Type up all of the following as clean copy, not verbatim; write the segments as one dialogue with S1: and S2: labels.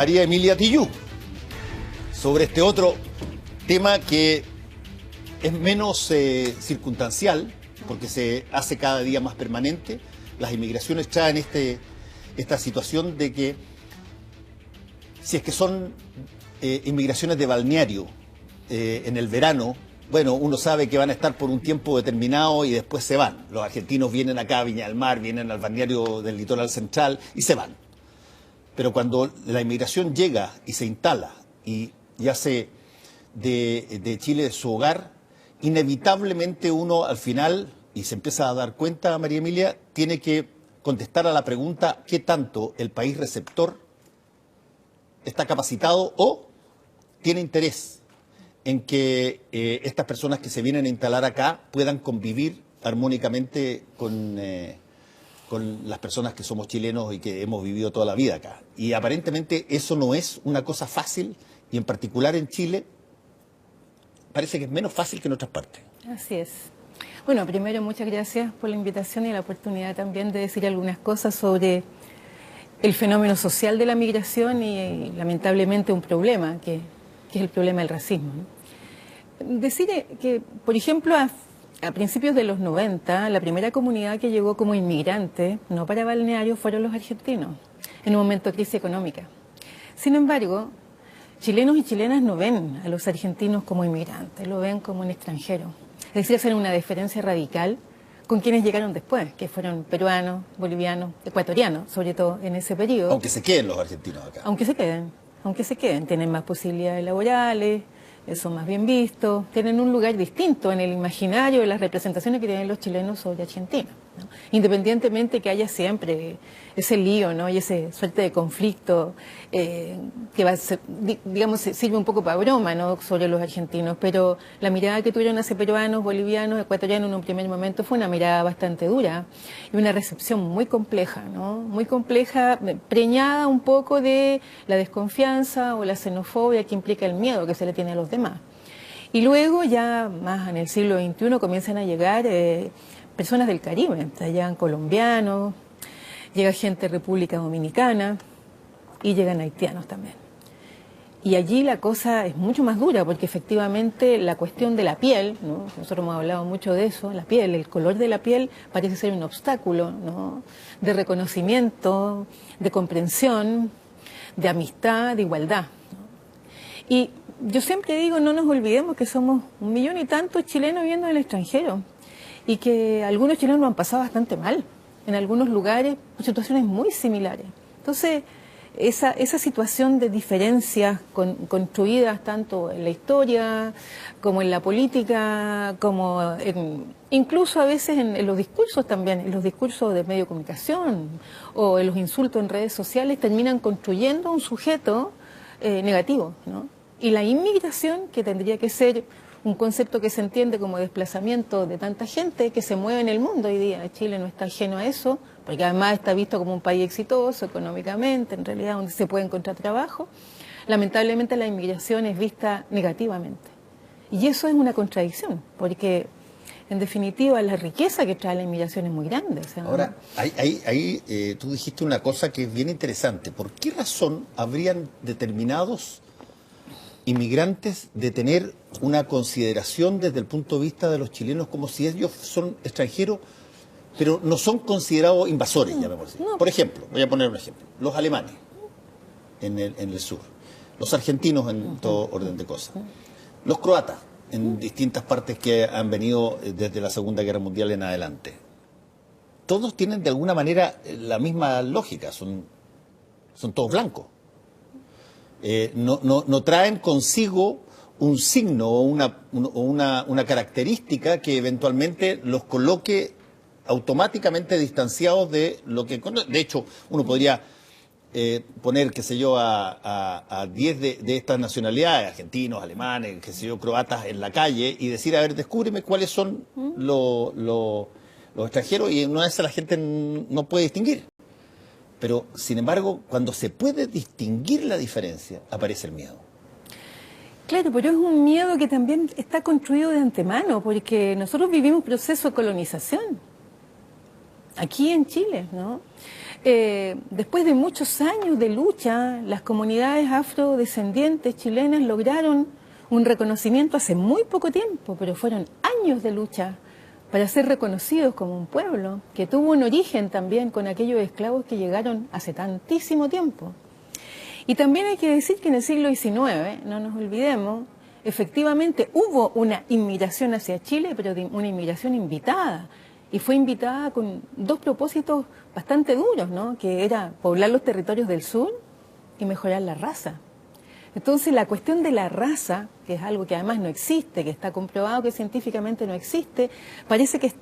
S1: María Emilia Tillú sobre este otro tema que es menos circunstancial, porque se hace cada día más permanente. Las inmigraciones traen esta situación de que si es que son inmigraciones de balneario en el verano, bueno, uno sabe que van a estar por un tiempo determinado y después se van. Los argentinos vienen acá a Viña del Mar, vienen al balneario del litoral central y se van. Pero cuando la inmigración llega y se instala y hace de Chile su hogar, inevitablemente uno al final, y se empieza a dar cuenta, María Emilia, tiene que contestar a la pregunta ¿qué tanto el país receptor está capacitado o tiene interés en que estas personas que se vienen a instalar acá puedan convivir armónicamente con las personas que somos chilenos y que hemos vivido toda la vida acá? Y aparentemente eso no es una cosa fácil, y en particular en Chile parece que es menos fácil que en otras partes.
S2: Así es. Bueno, primero muchas gracias por la invitación y la oportunidad también de decir algunas cosas sobre el fenómeno social de la migración y lamentablemente un problema, que es el problema del racismo, ¿no? Decir que, por ejemplo, a principios de los 90, la primera comunidad que llegó como inmigrante, no para balneario, fueron los argentinos, en un momento de crisis económica. Sin embargo, chilenos y chilenas no ven a los argentinos como inmigrantes, lo ven como un extranjero. Es decir, hacen una diferencia radical con quienes llegaron después, que fueron peruanos, bolivianos, ecuatorianos, sobre todo en ese periodo.
S1: Aunque se queden los argentinos acá.
S2: Aunque se queden, tienen más posibilidades laborales, son más bien vistos, tienen un lugar distinto en el imaginario de las representaciones que tienen los chilenos sobre Argentina, ¿no? Independientemente que haya siempre ese lío, ¿no? Y ese suerte de conflicto que va a ser, digamos, sirve un poco para broma, ¿no? Sobre los argentinos, pero la mirada que tuvieron hacia peruanos, bolivianos, ecuatorianos en un primer momento fue una mirada bastante dura y una recepción muy compleja, ¿no? Muy compleja, preñada un poco de la desconfianza o la xenofobia que implica el miedo que se le tiene a los demás. Y luego ya más en el siglo XXI comienzan a llegar personas del Caribe, llegan colombianos, llega gente de República Dominicana y llegan haitianos también. Y allí la cosa es mucho más dura porque efectivamente la cuestión de la piel, ¿no? Nosotros hemos hablado mucho de eso, la piel, el color de la piel parece ser un obstáculo, ¿no? De reconocimiento, de comprensión, de amistad, de igualdad, ¿no? Y yo siempre digo, no nos olvidemos que somos 1 millón y tantos chilenos viviendo en el extranjero y que algunos chilenos lo han pasado bastante mal, en algunos lugares, situaciones muy similares. Entonces, esa situación de diferencias construidas tanto en la historia como en la política, como incluso a veces en los discursos también, en los discursos de medio de comunicación o en los insultos en redes sociales, terminan construyendo un sujeto negativo, ¿no? Y la inmigración, que tendría que ser un concepto que se entiende como desplazamiento de tanta gente que se mueve en el mundo hoy día. Chile no está ajeno a eso, porque además está visto como un país exitoso económicamente, en realidad donde se puede encontrar trabajo. Lamentablemente la inmigración es vista negativamente. Y eso es una contradicción, porque en definitiva la riqueza que trae la inmigración es muy grande. O sea,
S1: ahora, tú dijiste una cosa que es bien interesante. ¿Por qué razón habrían determinados inmigrantes de tener una consideración desde el punto de vista de los chilenos como si ellos son extranjeros, pero no son considerados invasores, llamémoslo así? Por ejemplo, voy a poner un ejemplo, los alemanes en el sur, los argentinos en todo orden de cosas, los croatas en distintas partes que han venido desde la Segunda Guerra Mundial en adelante. Todos tienen de alguna manera la misma lógica, son todos blancos. No traen consigo un signo o una característica que eventualmente los coloque automáticamente distanciados de lo que... De hecho, uno podría poner, qué sé yo, a 10 de estas nacionalidades, argentinos, alemanes, qué sé yo, croatas, en la calle y decir, a ver, descúbreme cuáles son los extranjeros, y una vez la gente no puede distinguir. Pero, sin embargo, cuando se puede distinguir la diferencia, aparece el miedo.
S2: Claro, pero es un miedo que también está construido de antemano, porque nosotros vivimos un proceso de colonización, aquí en Chile, ¿no? Después de muchos años de lucha, las comunidades afrodescendientes chilenas lograron un reconocimiento hace muy poco tiempo, pero fueron años de lucha para ser reconocidos como un pueblo, que tuvo un origen también con aquellos esclavos que llegaron hace tantísimo tiempo. Y también hay que decir que en el siglo XIX, no nos olvidemos, efectivamente hubo una inmigración hacia Chile, pero una inmigración invitada. Y fue invitada con dos propósitos bastante duros, ¿no? Que era poblar los territorios del sur y mejorar la raza. Entonces la cuestión de la raza, que es algo que además no existe, que está comprobado que científicamente no existe, parece que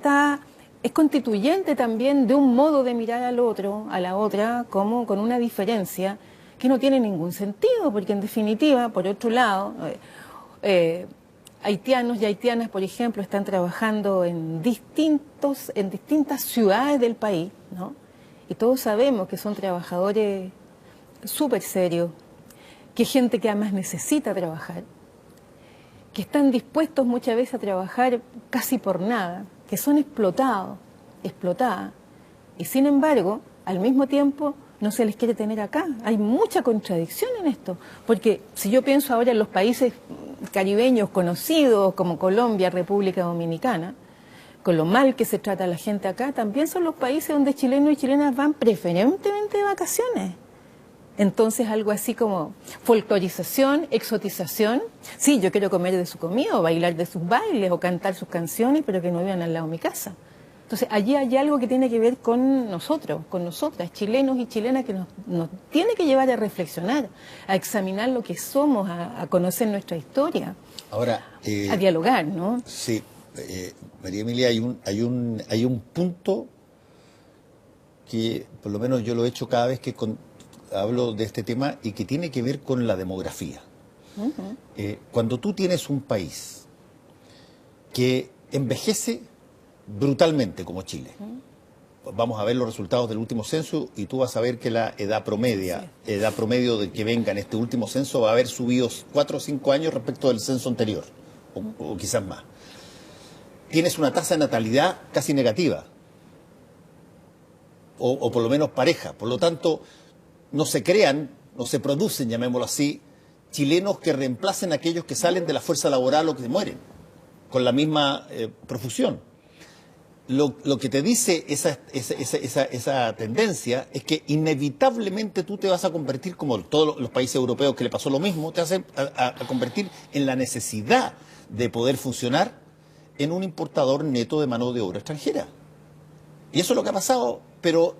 S2: es constituyente también de un modo de mirar al otro, a la otra, como con una diferencia que no tiene ningún sentido, porque en definitiva, por otro lado, haitianos y haitianas, por ejemplo, están trabajando en distintas ciudades del país, ¿no? Y todos sabemos que son trabajadores súper serios, que es gente que además necesita trabajar, que están dispuestos muchas veces a trabajar casi por nada, que son explotadas, y sin embargo, al mismo tiempo, no se les quiere tener acá. Hay mucha contradicción en esto, porque si yo pienso ahora en los países caribeños conocidos como Colombia, República Dominicana, con lo mal que se trata a la gente acá, también son los países donde chilenos y chilenas van preferentemente de vacaciones. Entonces algo así como folclorización, exotización. Sí, yo quiero comer de su comida o bailar de sus bailes o cantar sus canciones, pero que no vivan al lado de mi casa. Entonces allí hay algo que tiene que ver con nosotros, con nosotras, chilenos y chilenas, que nos tiene que llevar a reflexionar, a examinar lo que somos, a conocer nuestra historia,
S1: ahora,
S2: a dialogar, ¿no?
S1: Sí, María Emilia, hay un punto que por lo menos yo lo he hecho cada vez que hablo de este tema y que tiene que ver con la demografía. Cuando tú tienes un país que envejece brutalmente como Chile, vamos a ver los resultados del último censo y tú vas a ver que la edad promedio de que venga en este último censo va a haber subido 4 o 5 años respecto del censo anterior, o quizás más. Tienes una tasa de natalidad casi negativa, o por lo menos pareja. Por lo tanto, no se producen, llamémoslo así, chilenos que reemplacen a aquellos que salen de la fuerza laboral o que mueren con la misma profusión. Lo que te dice esa tendencia es que inevitablemente tú te vas a convertir, como todos los países europeos que le pasó lo mismo, te vas a convertir en la necesidad de poder funcionar en un importador neto de mano de obra extranjera. Y eso es lo que ha pasado, pero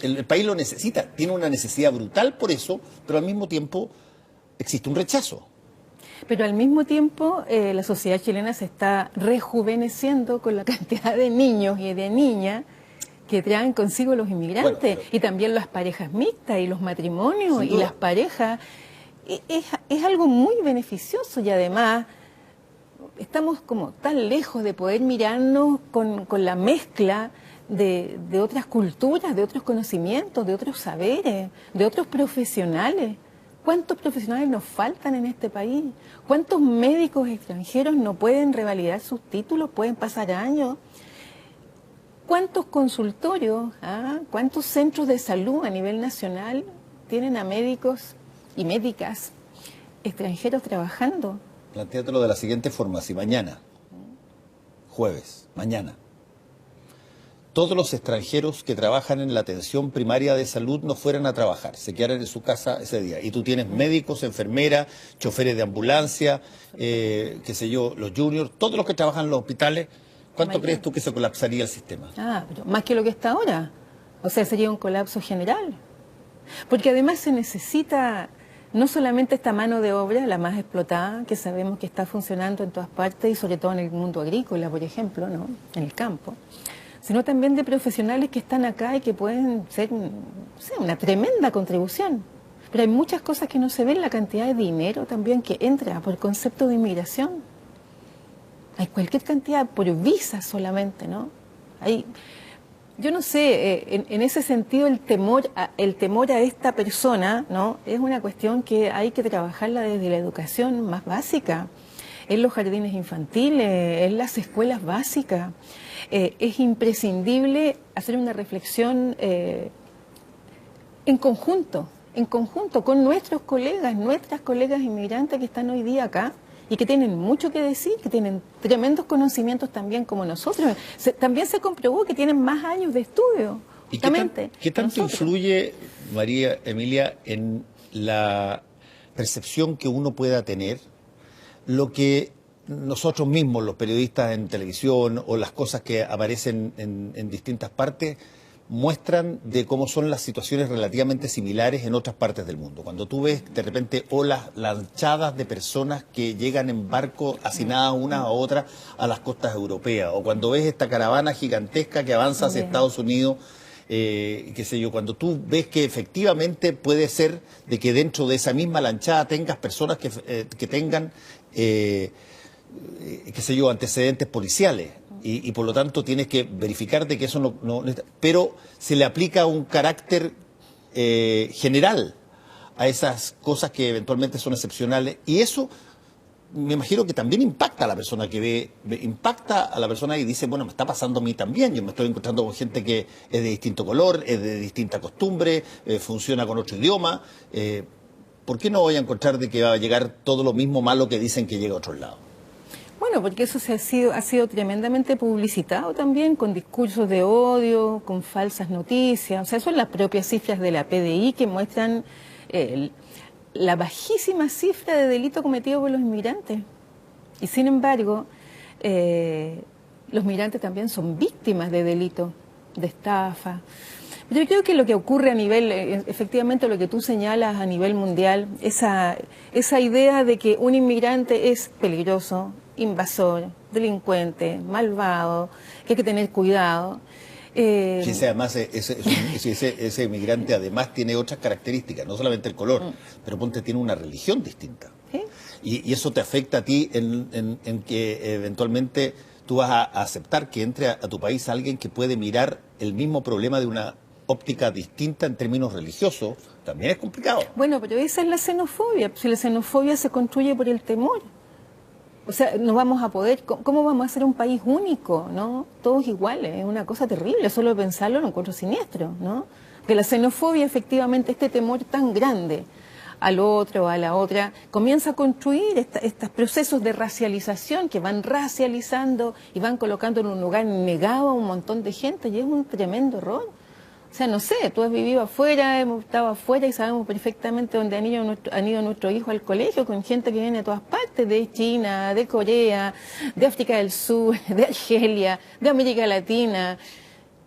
S1: el país lo necesita, tiene una necesidad brutal por eso, pero al mismo tiempo existe un rechazo.
S2: Pero al mismo tiempo la sociedad chilena se está rejuveneciendo con la cantidad de niños y de niñas que traen consigo los inmigrantes, y también las parejas mixtas y los matrimonios y las parejas. Es algo muy beneficioso, y además estamos como tan lejos de poder mirarnos con la mezcla de otras culturas, de otros conocimientos, de otros saberes, de otros profesionales. ¿Cuántos profesionales nos faltan en este país? ¿Cuántos médicos extranjeros no pueden revalidar sus títulos? Pueden pasar años. ¿Cuántos consultorios, cuántos centros de salud a nivel nacional tienen a médicos y médicas extranjeros trabajando?
S1: Plantéatelo de la siguiente forma: si mañana, jueves, mañana, todos los extranjeros que trabajan en la atención primaria de salud no fueran a trabajar, se quedaran en su casa ese día, y tú tienes médicos, enfermeras, choferes de ambulancia, qué sé yo, los juniors, todos los que trabajan en los hospitales, ¿cuánto crees tú que se colapsaría el sistema?
S2: Pero más que lo que está ahora. O sea, sería un colapso general. Porque además se necesita no solamente esta mano de obra, la más explotada, que sabemos que está funcionando en todas partes y sobre todo en el mundo agrícola, por ejemplo, ¿no? En el campo, sino también de profesionales que están acá y que pueden ser, una tremenda contribución. Pero hay muchas cosas que no se ven, la cantidad de dinero también que entra por concepto de inmigración. Hay cualquier cantidad por visas solamente, ¿no? Yo no sé, en ese sentido el temor a esta persona, ¿no? Es una cuestión que hay que trabajarla desde la educación más básica. en los jardines infantiles, en las escuelas básicas. Es imprescindible hacer una reflexión en conjunto con nuestras colegas inmigrantes que están hoy día acá y que tienen mucho que decir, que tienen tremendos conocimientos también como nosotros. También se comprobó que tienen más años de estudio.
S1: ¿Y qué tanto influye, María Emilia, en la percepción que uno pueda tener lo que nosotros mismos, los periodistas en televisión o las cosas que aparecen en distintas partes, muestran de cómo son las situaciones relativamente similares en otras partes del mundo? Cuando tú ves de repente olas lanchadas de personas que llegan en barco hacinadas unas a otras a las costas europeas, o cuando ves esta caravana gigantesca que avanza hacia Estados Unidos, qué sé yo, cuando tú ves que efectivamente puede ser de que dentro de esa misma lanchada tengas personas que tengan qué sé yo, antecedentes policiales y por lo tanto tienes que verificar de que eso no pero se le aplica un carácter general a esas cosas que eventualmente son excepcionales, y eso me imagino que también impacta a la persona que impacta a la persona y dice, bueno, me está pasando a mí también, yo me estoy encontrando con gente que es de distinto color, es de distinta costumbre, funciona con otro idioma. ¿Por qué no voy a encontrar de que va a llegar todo lo mismo malo que dicen que llega a otros lados?
S2: Bueno, porque eso ha sido tremendamente publicitado también, con discursos de odio, con falsas noticias. O sea, son las propias cifras de la PDI que muestran la bajísima cifra de delito cometido por los inmigrantes. Y sin embargo, los migrantes también son víctimas de delitos, de estafa. Yo creo que lo que ocurre a nivel, efectivamente lo que tú señalas a nivel mundial, esa idea de que un inmigrante es peligroso, invasor, delincuente, malvado, que hay que tener cuidado.
S1: Además, ese inmigrante además tiene otras características, no solamente el color, pero ponte, tiene una religión distinta.
S2: ¿Sí?
S1: Y eso te afecta a ti en que eventualmente tú vas a aceptar que entre a tu país alguien que puede mirar el mismo problema de una óptica distinta en términos religiosos. También es complicado.
S2: Bueno, pero esa es la xenofobia. Si la xenofobia se construye por el temor. O sea, no vamos a poder, ¿cómo vamos a ser un país único, no? Todos iguales, es una cosa terrible, solo pensarlo lo encuentro siniestro, ¿no? Que la xenofobia, efectivamente, este temor tan grande al otro, a la otra, comienza a construir estos procesos de racialización que van racializando y van colocando en un lugar negado a un montón de gente, y es un tremendo error. O sea, no sé, tú has vivido afuera, hemos estado afuera y sabemos perfectamente dónde han ido nuestros hijos al colegio, con gente que viene de todas partes, de China, de Corea, de África del Sur, de Argelia, de América Latina.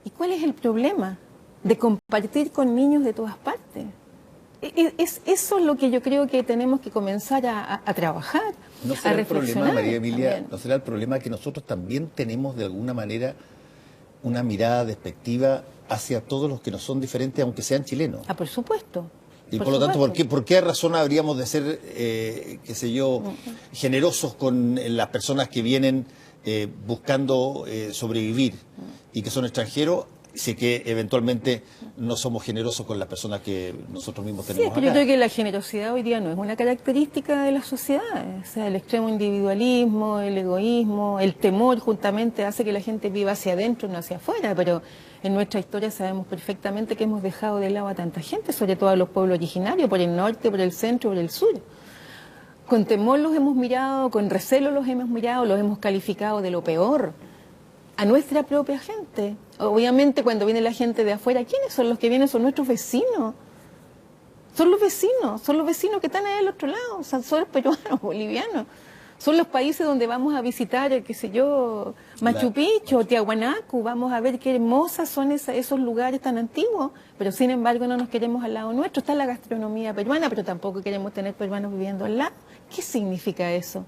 S2: ¿Y cuál es el problema de compartir con niños de todas partes? Eso es lo que yo creo que tenemos que comenzar a trabajar,
S1: ¿No será
S2: a reflexionar?
S1: el problema, María Emilia,
S2: también.
S1: no será el problema que nosotros también tenemos de alguna manera una mirada despectiva hacia todos los que no son diferentes, aunque sean chilenos?
S2: Por supuesto.
S1: Y por lo tanto, ¿por qué razón habríamos de ser, qué sé yo, generosos con las personas que vienen buscando sobrevivir y que son extranjeros, si que eventualmente no somos generosos con las personas que nosotros mismos tenemos
S2: acá? Yo creo que la generosidad hoy día no es una característica de la sociedad. O sea, el extremo individualismo, el egoísmo, el temor justamente hace que la gente viva hacia adentro, no hacia afuera, pero en nuestra historia sabemos perfectamente que hemos dejado de lado a tanta gente, sobre todo a los pueblos originarios, por el norte, por el centro, por el sur. Con temor los hemos mirado, con recelo los hemos mirado, los hemos calificado de lo peor a nuestra propia gente. Obviamente cuando viene la gente de afuera, ¿quiénes son los que vienen? Son nuestros vecinos. Son los vecinos que están ahí al otro lado, o sea, son los peruanos, bolivianos. Son los países donde vamos a visitar, qué sé yo, Machu Picchu, Tiahuanacu, vamos a ver qué hermosas son esos lugares tan antiguos, pero sin embargo no nos queremos al lado nuestro. Está la gastronomía peruana, pero tampoco queremos tener peruanos viviendo al lado. ¿Qué significa eso?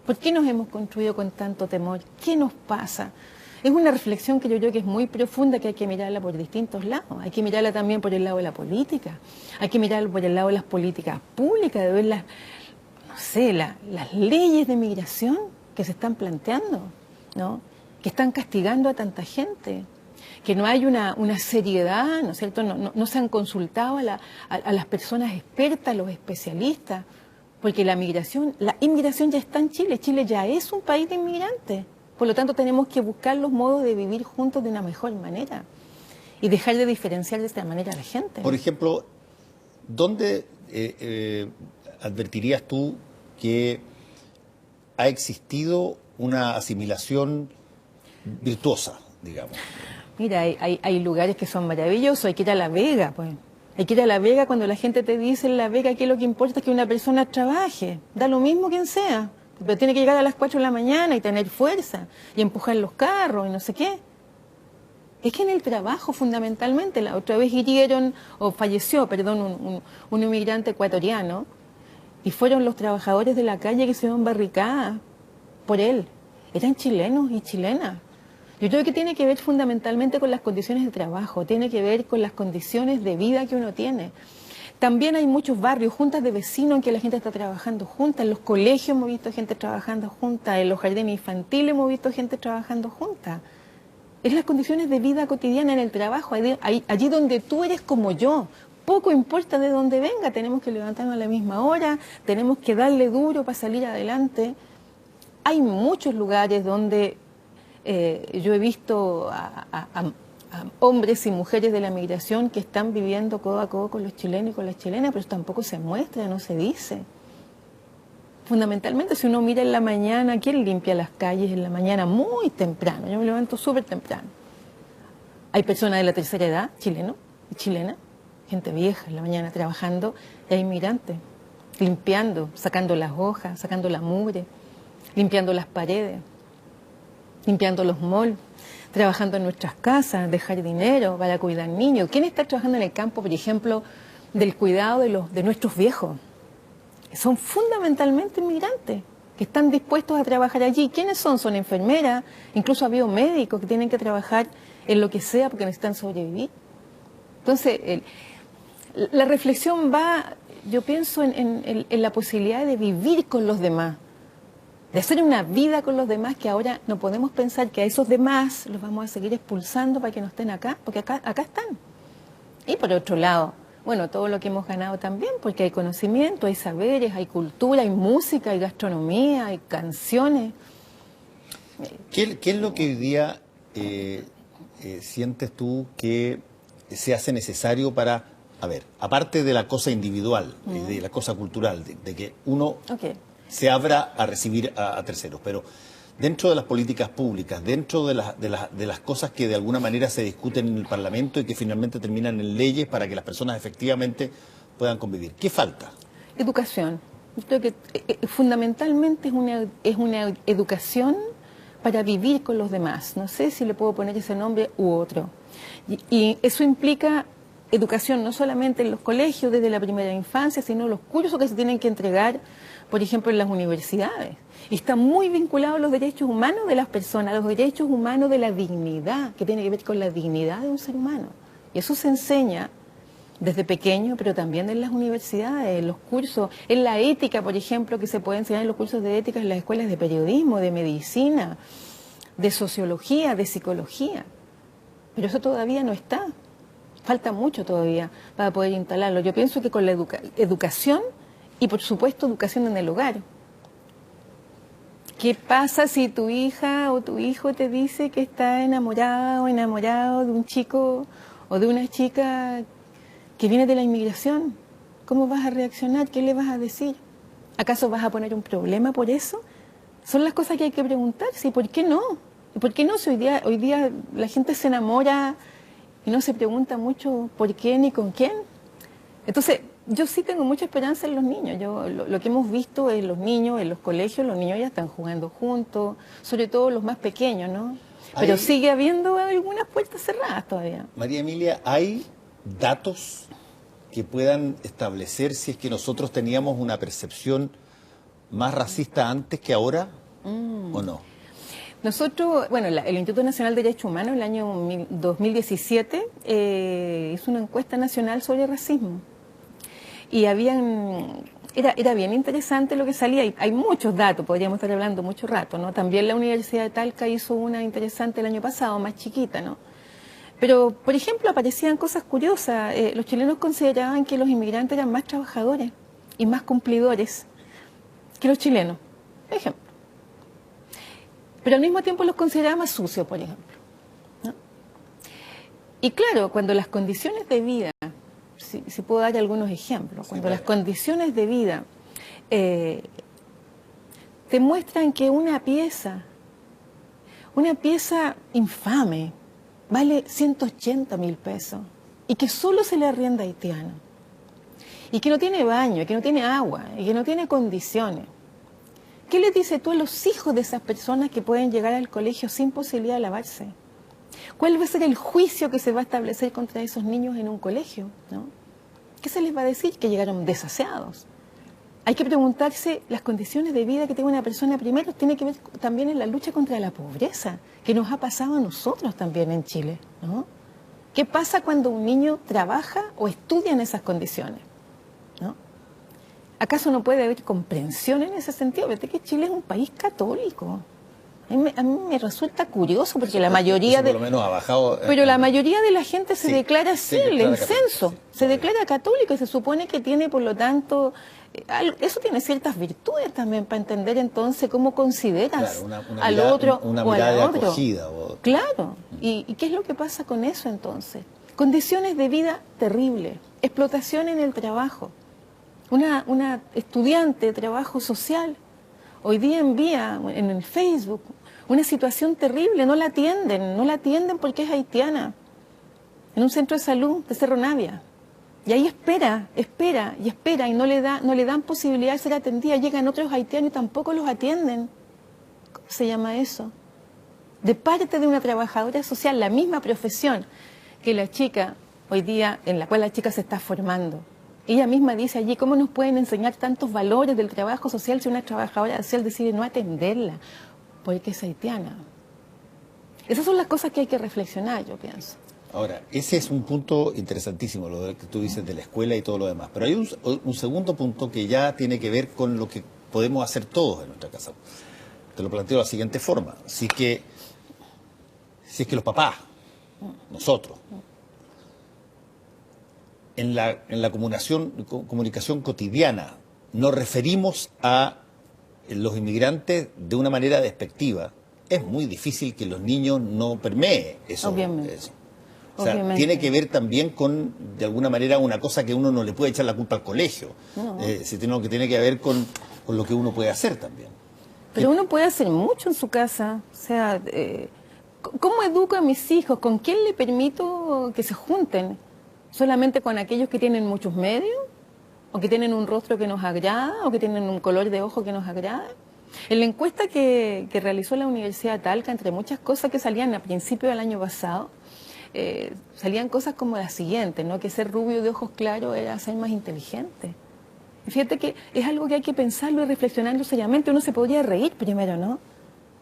S2: ¿Por qué nos hemos construido con tanto temor? ¿Qué nos pasa? Es una reflexión que yo creo que es muy profunda, que hay que mirarla por distintos lados. Hay que mirarla también por el lado de la política. Hay que mirarla por el lado de las políticas públicas, de ver las leyes de migración que se están planteando, ¿no? Que están castigando a tanta gente. Que no hay una seriedad, ¿no es cierto? No se han consultado a las personas expertas, los especialistas. Porque la inmigración ya está en Chile. Chile ya es un país de inmigrantes. Por lo tanto, tenemos que buscar los modos de vivir juntos de una mejor manera y dejar de diferenciar de esta manera a la gente.
S1: Por ejemplo, ¿dónde advertirías tú que ha existido una asimilación virtuosa, digamos?
S2: Mira, hay lugares que son maravillosos. Hay que ir a La Vega, pues. Hay que ir a La Vega cuando la gente te dice en La Vega que lo que importa es que una persona trabaje. Da lo mismo quien sea. Pero tiene que llegar a las 4 de la mañana y tener fuerza y empujar los carros y no sé qué. Es que en el trabajo, fundamentalmente, la otra vez falleció, un inmigrante ecuatoriano y fueron los trabajadores de la calle que se dieron barricadas por él. Eran chilenos y chilenas. Yo creo que tiene que ver fundamentalmente con las condiciones de trabajo, tiene que ver con las condiciones de vida que uno tiene. También hay muchos barrios, juntas de vecinos en que la gente está trabajando juntas, en los colegios hemos visto gente trabajando juntas, en los jardines infantiles hemos visto gente trabajando juntas. Es las condiciones de vida cotidiana en el trabajo, allí donde tú eres como yo. Poco importa de dónde venga, tenemos que levantarnos a la misma hora, tenemos que darle duro para salir adelante. Hay muchos lugares donde yo he visto a hombres y mujeres de la migración que están viviendo codo a codo con los chilenos y con las chilenas, pero tampoco se muestra, no se dice. Fundamentalmente, si uno mira en la mañana, ¿quién limpia las calles en la mañana? Muy temprano, yo me levanto súper temprano. Hay personas de la tercera edad, chilenos y chilenas, gente vieja en la mañana trabajando, y hay inmigrantes, limpiando, sacando las hojas, sacando la mugre, limpiando las paredes, limpiando los malls, trabajando en nuestras casas, dejar dinero para cuidar niños. ¿Quién está trabajando en el campo, por ejemplo, del cuidado de nuestros viejos? Son fundamentalmente inmigrantes que están dispuestos a trabajar allí. ¿Quiénes son? Son enfermeras, incluso ha habido médicos que tienen que trabajar en lo que sea porque necesitan sobrevivir. Entonces, la reflexión va, yo pienso en la posibilidad de vivir con los demás, de hacer una vida con los demás, que ahora no podemos pensar que a esos demás los vamos a seguir expulsando para que no estén acá, porque acá están. Y por otro lado, bueno, todo lo que hemos ganado también, porque hay conocimiento, hay saberes, hay cultura, hay música, hay gastronomía, hay canciones.
S1: ¿Qué es lo que hoy día sientes tú que se hace necesario para, a ver, aparte de la cosa individual, de la cosa cultural, de que uno se abra a recibir a terceros, pero dentro de las políticas públicas, dentro de las cosas que de alguna manera se discuten en el Parlamento y que finalmente terminan en leyes para que las personas efectivamente puedan convivir, ¿qué falta?
S2: Educación. Yo creo que fundamentalmente es una educación para vivir con los demás. No sé si le puedo poner ese nombre u otro. Y eso implica educación no solamente en los colegios desde la primera infancia, sino los cursos que se tienen que entregar, por ejemplo, en las universidades. Y está muy vinculado a los derechos humanos de las personas, a los derechos humanos de la dignidad, que tiene que ver con la dignidad de un ser humano. Y eso se enseña desde pequeño, pero también en las universidades, en los cursos, en la ética, por ejemplo, que se puede enseñar en los cursos de ética en las escuelas de periodismo, de medicina, de sociología, de psicología. Pero eso todavía no está. Falta mucho todavía para poder instalarlo. Yo pienso que con la educación y, por supuesto, educación en el hogar. ¿Qué pasa si tu hija o tu hijo te dice que está enamorado o enamorado de un chico o de una chica que viene de la inmigración? ¿Cómo vas a reaccionar? ¿Qué le vas a decir? ¿Acaso vas a poner un problema por eso? Son las cosas que hay que preguntarse. ¿Y por qué no? ¿Y por qué no si hoy día la gente se enamora y no se pregunta mucho por qué ni con quién? Entonces, yo sí tengo mucha esperanza en los niños. Lo que hemos visto en los niños, en los colegios, los niños ya están jugando juntos, sobre todo los más pequeños, ¿no? Pero sigue habiendo algunas puertas cerradas todavía.
S1: María Emilia, ¿hay datos que puedan establecer si es que nosotros teníamos una percepción más racista antes que ahora o no?
S2: Nosotros, bueno, el Instituto Nacional de Derechos Humanos, el año 2017, hizo una encuesta nacional sobre racismo. Y era bien interesante lo que salía. Hay muchos datos, podríamos estar hablando mucho rato, ¿no? También la Universidad de Talca hizo una interesante el año pasado, más chiquita, ¿no? Pero, por ejemplo, aparecían cosas curiosas. Los chilenos consideraban que los inmigrantes eran más trabajadores y más cumplidores. que los chilenos, por ejemplo. Pero al mismo tiempo los consideraba más sucios, por ejemplo, ¿no? Y claro, cuando las condiciones de vida, si puedo dar algunos ejemplos, cuando las condiciones de vida te muestran que una pieza infame vale 180.000 pesos y que solo se le arrienda a haitiano y que no tiene baño, que no tiene agua y que no tiene condiciones. ¿Qué le dices tú a los hijos de esas personas que pueden llegar al colegio sin posibilidad de lavarse? ¿Cuál va a ser el juicio que se va a establecer contra esos niños en un colegio, ¿no? ¿Qué se les va a decir? Que llegaron desaseados. Hay que preguntarse las condiciones de vida que tiene una persona primero, tiene que ver también en la lucha contra la pobreza, que nos ha pasado a nosotros también en Chile, ¿no? ¿Qué pasa cuando un niño trabaja o estudia en esas condiciones, ¿no? ¿Acaso no puede haber comprensión en ese sentido? Vete que Chile es un país católico. A mí me resulta curioso porque la mayoría
S1: por lo menos ha bajado,
S2: pero la mayoría de la gente se declara así, el censo, se
S1: sí.
S2: declara católico y se supone que tiene, por lo tanto, eso tiene ciertas virtudes también para entender entonces cómo consideras al otro o a la otra. Claro, ¿y qué es lo que pasa con eso entonces? Condiciones de vida terribles, explotación en el trabajo. Una estudiante de trabajo social hoy día envía en el Facebook una situación terrible, no la atienden porque es haitiana, en un centro de salud de Cerro Navia. Y ahí espera y no le dan posibilidad de ser atendida. Llegan otros haitianos y tampoco los atienden. ¿Cómo se llama eso? De parte de una trabajadora social, la misma profesión que la chica hoy día, en la cual la chica se está formando. Ella misma dice allí, ¿cómo nos pueden enseñar tantos valores del trabajo social si una trabajadora social decide no atenderla porque es haitiana? Esas son las cosas que hay que reflexionar, yo pienso.
S1: Ahora, ese es un punto interesantísimo, lo que tú dices de la escuela y todo lo demás. Pero hay un segundo punto que ya tiene que ver con lo que podemos hacer todos en nuestra casa. Te lo planteo de la siguiente forma. Si es que los papás, nosotros, en la comunicación cotidiana nos referimos a los inmigrantes de una manera despectiva, es muy difícil que los niños no permeen eso.
S2: Obviamente.
S1: Eso. O sea, tiene que ver también con, de alguna manera, una cosa que uno no le puede echar la culpa al colegio, sino que tiene que ver con lo que uno puede hacer también.
S2: Pero uno puede hacer mucho en su casa. O sea, ¿cómo educo a mis hijos? ¿Con quién le permito que se junten? ¿Solamente con aquellos que tienen muchos medios? ¿O que tienen un rostro que nos agrada? ¿O que tienen un color de ojo que nos agrada? En la encuesta que realizó la Universidad de Talca, entre muchas cosas que salían a principios del año pasado, salían cosas como las siguientes, ¿no? Que ser rubio de ojos claros era ser más inteligente. Y fíjate que es algo que hay que pensarlo y reflexionarlo seriamente. Uno se podría reír primero, ¿no?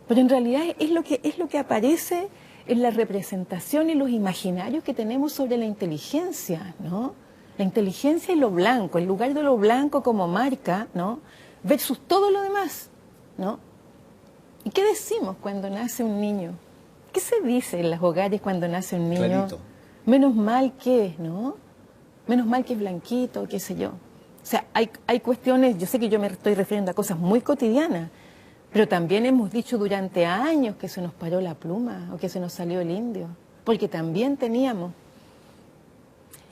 S2: Pero en realidad es lo que aparece en la representación y los imaginarios que tenemos sobre la inteligencia, ¿no? La inteligencia y lo blanco, el lugar de lo blanco como marca, ¿no? Versus todo lo demás, ¿no? ¿Y qué decimos cuando nace un niño? ¿Qué se dice en los hogares cuando nace un niño?
S1: Clarito.
S2: Menos mal que, ¿no? Menos mal que es blanquito, qué sé yo. O sea, hay cuestiones, yo sé que yo me estoy refiriendo a cosas muy cotidianas, pero también hemos dicho durante años que se nos paró la pluma o que se nos salió el indio, porque también teníamos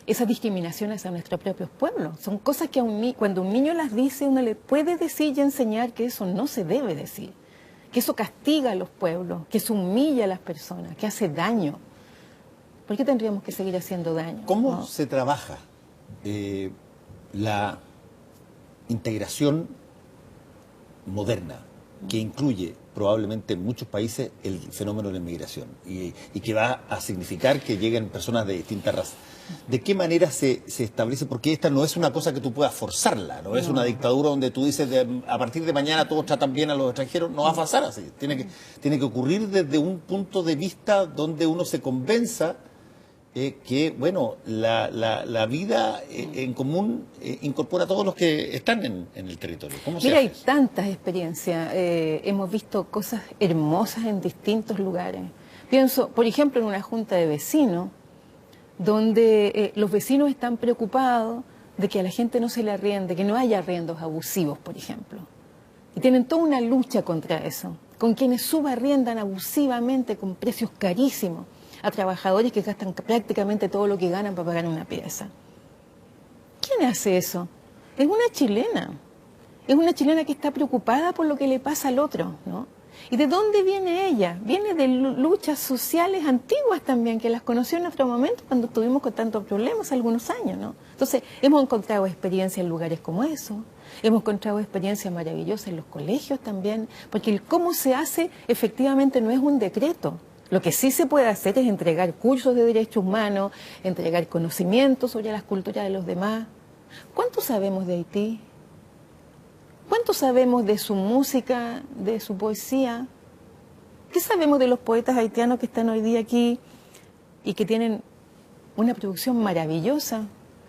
S2: esas discriminaciones a nuestros propios pueblos. Son cosas que cuando un niño las dice, uno le puede decir y enseñar que eso no se debe decir, que eso castiga a los pueblos, que eso humilla a las personas, que hace daño. ¿Por qué tendríamos que seguir haciendo daño?
S1: ¿Cómo se trabaja la integración moderna, que incluye probablemente en muchos países el fenómeno de la inmigración y que va a significar que lleguen personas de distintas razas? ¿De qué manera se establece? Porque esta no es una cosa que tú puedas forzarla, no es una dictadura donde tú dices a partir de mañana todos tratan bien a los extranjeros, no va a pasar así. Tiene que ocurrir desde un punto de vista donde uno se convenza que, bueno, la vida en común incorpora a todos los que están en el territorio. ¿Cómo se hace?
S2: Mira, hay tantas experiencias. Hemos visto cosas hermosas en distintos lugares. Pienso, por ejemplo, en una junta de vecinos, donde los vecinos están preocupados de que a la gente no se le arriende, que no haya arriendos abusivos, por ejemplo. Y tienen toda una lucha contra eso, con quienes subarriendan abusivamente con precios carísimos a trabajadores que gastan prácticamente todo lo que ganan para pagar una pieza. ¿Quién hace eso? Es una chilena. Es una chilena que está preocupada por lo que le pasa al otro, ¿no? ¿Y de dónde viene ella? Viene de luchas sociales antiguas también, que las conoció en otro momento cuando estuvimos con tantos problemas algunos años, ¿no? Entonces, hemos encontrado experiencia en lugares como eso, hemos encontrado experiencias maravillosas en los colegios también, porque el cómo se hace efectivamente no es un decreto. Lo que sí se puede hacer es entregar cursos de derechos humanos, entregar conocimientos sobre las culturas de los demás. ¿Cuánto sabemos de Haití? ¿Cuánto sabemos de su música, de su poesía? ¿Qué sabemos de los poetas haitianos que están hoy día aquí y que tienen una producción maravillosa?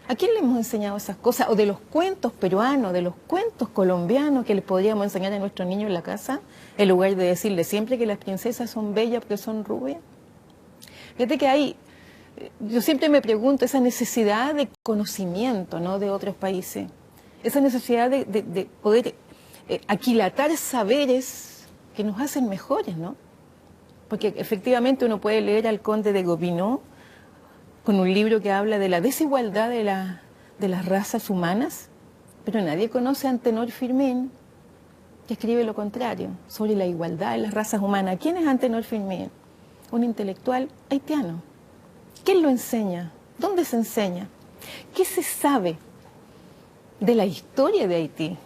S2: ¿A quién le hemos enseñado esas cosas? ¿O de los cuentos peruanos, de los cuentos colombianos que les podríamos enseñar a nuestros niños en la casa, en lugar de decirles siempre que las princesas son bellas porque son rubias? Fíjate que hay, yo siempre me pregunto, esa necesidad de conocimiento, ¿no?, de otros países. Esa necesidad de poder aquilatar saberes que nos hacen mejores, ¿no? Porque efectivamente uno puede leer al conde de Gobineau con un libro que habla de la desigualdad de las razas humanas, pero nadie conoce a Antenor Firmin, que escribe lo contrario, sobre la igualdad de las razas humanas. ¿Quién es Antenor Firmin? Un intelectual haitiano. ¿Quién lo enseña? ¿Dónde se enseña? ¿Qué se sabe de la historia de Haití?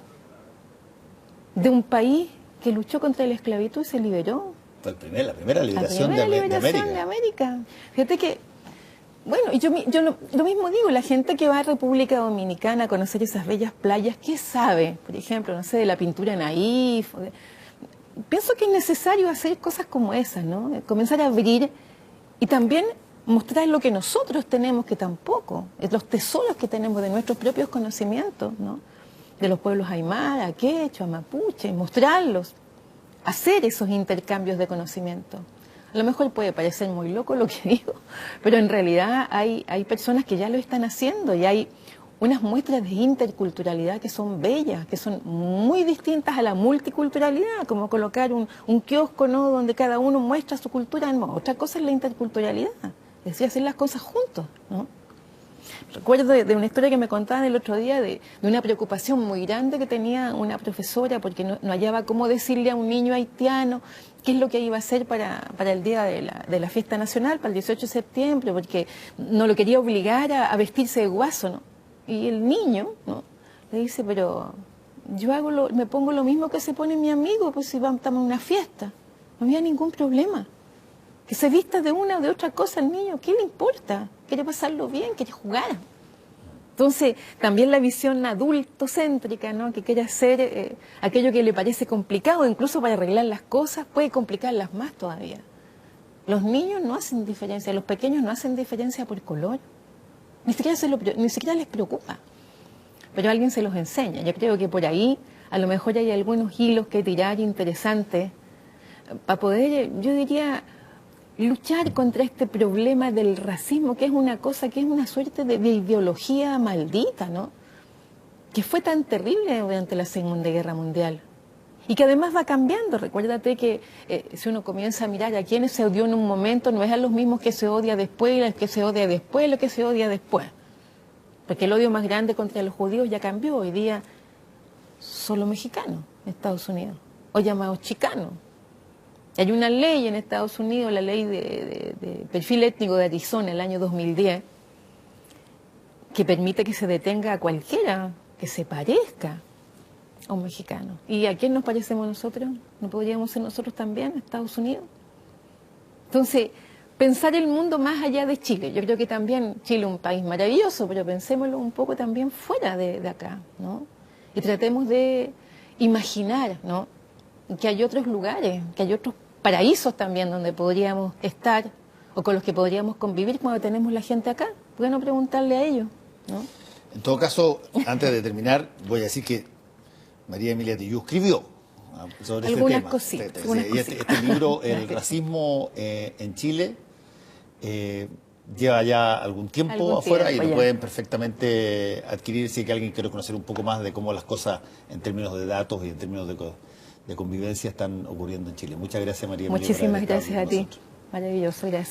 S2: De un país que luchó contra la esclavitud y se liberó.
S1: Fue la primera liberación de América.
S2: Fíjate que, bueno, y yo lo mismo digo, la gente que va a República Dominicana a conocer esas bellas playas, ¿qué sabe? Por ejemplo, no sé, de la pintura naif. Pienso que es necesario hacer cosas como esas, ¿no? Comenzar a abrir y también mostrar lo que nosotros tenemos, que tampoco, los tesoros que tenemos de nuestros propios conocimientos, ¿no? De los pueblos aymara, quechua, mapuche, mostrarlos, hacer esos intercambios de conocimiento. A lo mejor puede parecer muy loco lo que digo, pero en realidad hay personas que ya lo están haciendo y hay unas muestras de interculturalidad que son bellas, que son muy distintas a la multiculturalidad, como colocar un kiosco, ¿no?, donde cada uno muestra su cultura. No, otra cosa es la interculturalidad, es decir, hacer las cosas juntos, ¿no? Recuerdo de una historia que me contaban el otro día de una preocupación muy grande que tenía una profesora porque no hallaba cómo decirle a un niño haitiano qué es lo que iba a hacer para el día de la fiesta nacional, para el 18 de septiembre, porque no lo quería obligar a vestirse de guaso, ¿no? Y el niño, ¿no?, le dice, pero yo me pongo lo mismo que se pone mi amigo, pues si estamos en una fiesta, no había ningún problema. Que se vista de una o de otra cosa el niño, ¿qué le importa? Quiere pasarlo bien, quiere jugar. Entonces, también la visión adultocéntrica, ¿no?, que quiere hacer aquello que le parece complicado, incluso para arreglar las cosas, puede complicarlas más todavía. Los niños no hacen diferencia, los pequeños no hacen diferencia por color. Ni siquiera les preocupa. Pero alguien se los enseña. Yo creo que por ahí a lo mejor hay algunos hilos que tirar interesantes para poder, yo diría, luchar contra este problema del racismo, que es una cosa, que es una suerte de ideología maldita, ¿no?, que fue tan terrible durante la Segunda Guerra Mundial y que además va cambiando. Recuérdate que si uno comienza a mirar a quienes se odió en un momento, no es a los mismos que se odia después, y los que se odia después, lo que se odia después. Porque el odio más grande contra los judíos ya cambió. Hoy día son los mexicanos en Estados Unidos, o llamados chicanos. Hay una ley en Estados Unidos, la ley de perfil étnico de Arizona, el año 2010, que permite que se detenga a cualquiera que se parezca a un mexicano. ¿Y a quién nos parecemos nosotros? ¿No podríamos ser nosotros también, Estados Unidos? Entonces, pensar el mundo más allá de Chile. Yo creo que también Chile es un país maravilloso, pero pensémoslo un poco también fuera de acá, ¿no? Y tratemos de imaginar, ¿no?, que hay otros lugares, que hay otros paraísos también donde podríamos estar o con los que podríamos convivir cuando tenemos la gente acá. ¿Por qué no preguntarle a ellos, ¿no?
S1: En todo caso, antes de terminar, voy a decir que María Emilia Tillú escribió sobre
S2: algunas
S1: este tema.
S2: Cositas,
S1: Este libro, El racismo en Chile, lleva ya algún tiempo afuera y lo pueden perfectamente adquirir si es que alguien quiere conocer un poco más de cómo las cosas en términos de datos y en términos de convivencia están ocurriendo en Chile. Muchas gracias, María Emilia, por haber
S2: Muchísimas
S1: estado
S2: gracias
S1: aquí
S2: a
S1: con
S2: ti.
S1: nosotros.
S2: Maravilloso, gracias.